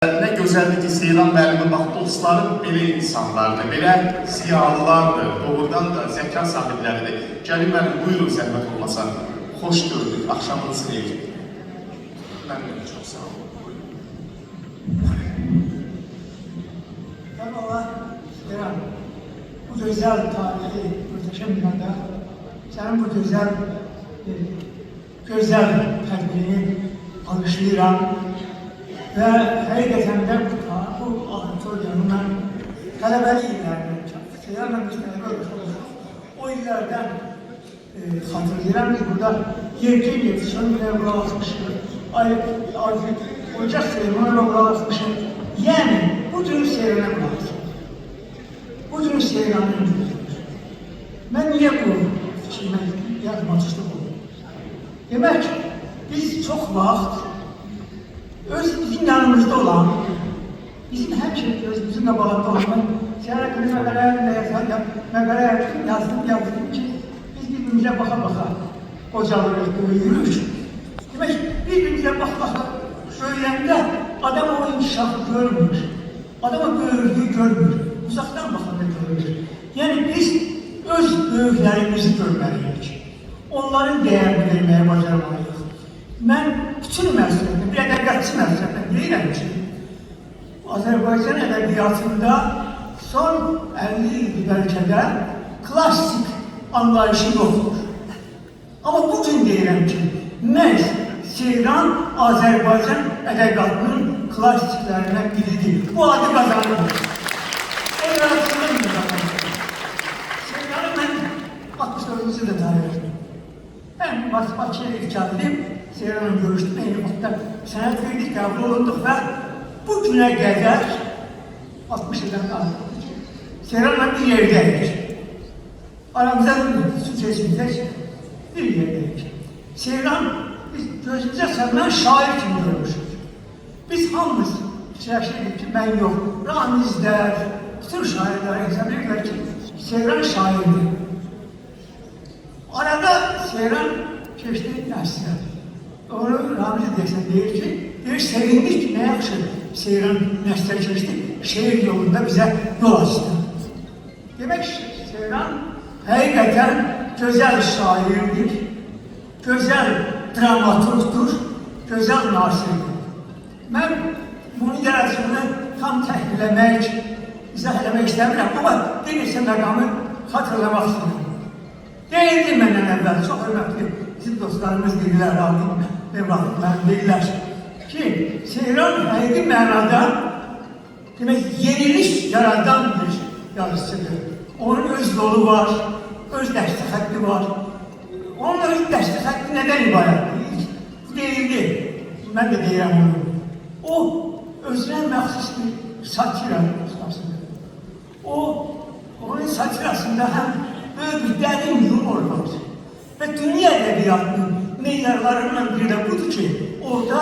Ne gözəldir ki, Seyran müəllimi, bax, dostlarım belə insanlardır, belə ziyalılardır, doğrudan da zəka sahibləridir. Gəlin mənim, buyurun zəhmət olmasa, xoş gördük, axşamınız xeyir. Mən də çox sağ olun. Eyvallah, Seyran, bu gözəl tarihi, muhteşem günədə sənin bu gözəl tədbirini alışlayıram. Və həqiqətən də bu auditoriyanı mən tələbəli illərdən, Seyranla biz tələbə olmuşuz. O illərdən xatırlayıram ki, burada yerkən yetişən günə qulaq asmışıq, ocaq Seyran'a qulaq asmışıq. Yəni, bu cür Seyran'a qulaq asmışıq. Bu cür Seyran'ın gözüdür. Mən niyə bu fikrimi yazmaçlıq olum? Demək, biz çox vaxt bizim yanımızda olan, bizim həmçinin gözümüzün qabağında olan, Seyran günü məqələ yazdım ki, biz birbirimize baxa-baxa qocalırıq, böyüyürük. Demək, birbirimize baxa-baxa böyüyəndə adam o inkişafı görmür, adam o böyüklüyü görmür, uzaqdan baxanda görmür. Yəni biz öz böyüklərimizi görməliyik, onların dəyərini verməyə bacarmalıyıq. Mən bütün məsuliyyətini, bir ədəbiyyatçı məsuliyyətini deyirəm ki, Azərbaycan ədəbiyyatında son 50 il bəlkə də klassik anlayışı yoxdur. Amma bugün deyirəm ki, məhz Seyran Azərbaycan ədəbiyyatının klassiklərindən biridir. Bu adı qazanır. Ədəbiyyatçının da qazanır. Seyranı mən 64-cü ildə tanıyırdım. Mən Bakıya ilk gəldim. Seyran'la görüşdük, eyni vaxtda sənət verdik, qəbul olunduq və bu günə qədər 60 ildən qaldık. Seyran'la bir yerdəyik. Aramıza su keçməyəcək, bir yerdəyik. Seyran, biz gözümüzə sənən şair kimi görmüşük. Biz hamımız fikirləşirdik ki, mən yox, Ramizlər, bütün şairlər hesab edirlər ki, Seyran şairdir. Arada Seyran keçdi nəsrə. Onu Ramiz deyəsən deyir ki, sevindik ki, nə yaxşı Seyran nəsrə keçdi, şehir yolunda bizə yol açdı. Demək, Seyran həqiqətən gözəl şairdir, gözəl dramaturgdur, gözəl nasirdir. Mən bunu yaratıcını tam təhlilləmək, izah eləmək istəmirəm, amma bir neçə məqamı xatırlamaq istəyirəm. Deyildi məndən əvvəl, çox hörmətli bizim dostlarımız deyirlər, evlatlıqlarım deyirlər ki, Seyran həqiqi mənada demək, yenilik yaradan bir yazıcıdır. Onun öz yolu var, öz dəstə xətti var. Onun öz dəstə xətti nədən ibarətdir? Bu deyildi, mən də deyirəm onu. O, özünə məxsus bir satira ustasıdır. Onun satirasında həm böyük bir dərin yumor var. Və dünya ədəbiyyatının meyarlarından biri də budur ki, orada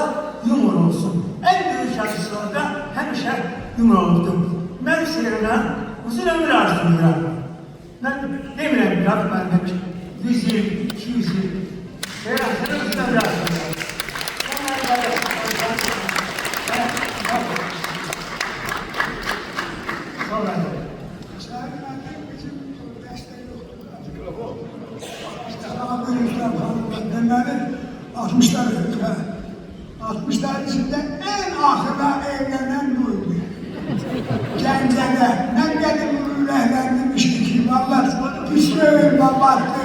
yumor olsun. Ən böyük yazıçılarda həmişə yumor oldu. Mən Seyran'a uzun ömür arzulayıram. Mən demirəm ki, mən demiş, 100 il, 200 il. Seyran, sən uzun ömür arzulayıram. Sonra da. Deməli, 60'lar içində ən axıra evlənən buydu. Gəncədə, mən qədim ürəklərdim işdi ki, vallahi pis böyük babatdı,